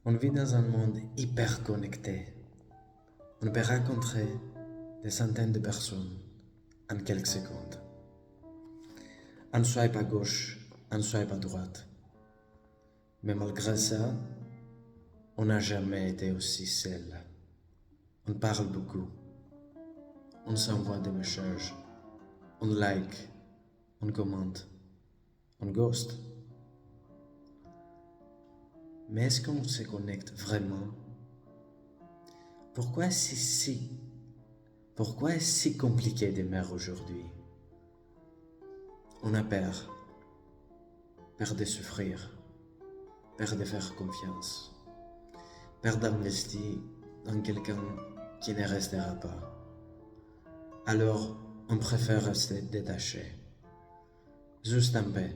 On vit dans un monde hyper connecté. On peut rencontrer des centaines de personnes en quelques secondes. Un swipe à gauche, un swipe à droite. Mais malgré ça, on n'a jamais été aussi seul. On parle beaucoup. On s'envoie des messages. On like. On commente. On ghost. Mais est-ce qu'on se connecte vraiment? Pourquoi Pourquoi est-ce si compliqué d'aimer aujourd'hui? On a peur. Peur de souffrir. Peur de faire confiance. Peur d'investir dans quelqu'un qui ne restera pas. Alors, on préfère rester détaché. Juste un peu.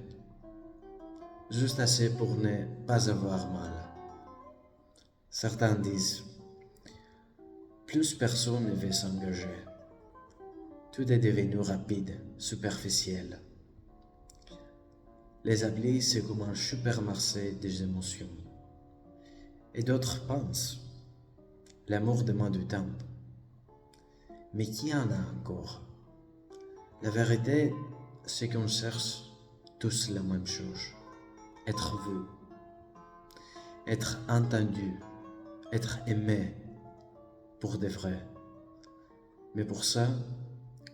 Juste assez pour ne pas avoir mal. Certains disent, plus personne ne veut s'engager. Tout est devenu rapide, superficiel. Les applis, c'est comme un supermarché des émotions. Et d'autres pensent, l'amour demande du temps. Mais qui en a encore? La vérité, c'est qu'on cherche tous la même chose. Être vu, être entendu, être aimé pour de vrai. Mais pour ça,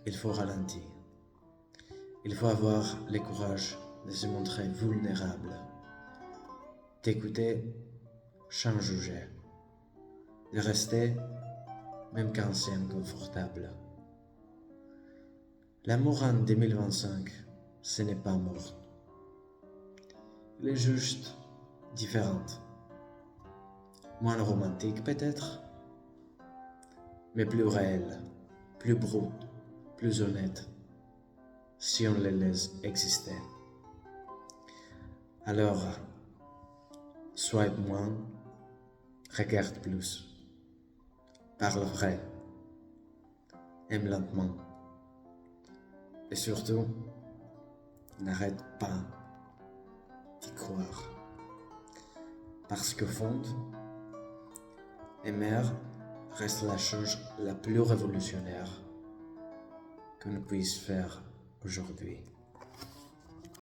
il faut ralentir. Il faut avoir le courage de se montrer vulnérable, d'écouter sans juger, de rester même quand c'est inconfortable. L'amour en 2025, ce n'est pas mort. Il est juste différent. Moins romantique peut-être, mais plus réel, plus brut, plus honnête, si on les laisse exister. Alors, swipe moins, regarde plus, parle vrai, aime lentement, et surtout, n'arrête pas d'y croire. Parce qu'au fond, aimer reste la chose la plus révolutionnaire qu'on puisse faire aujourd'hui.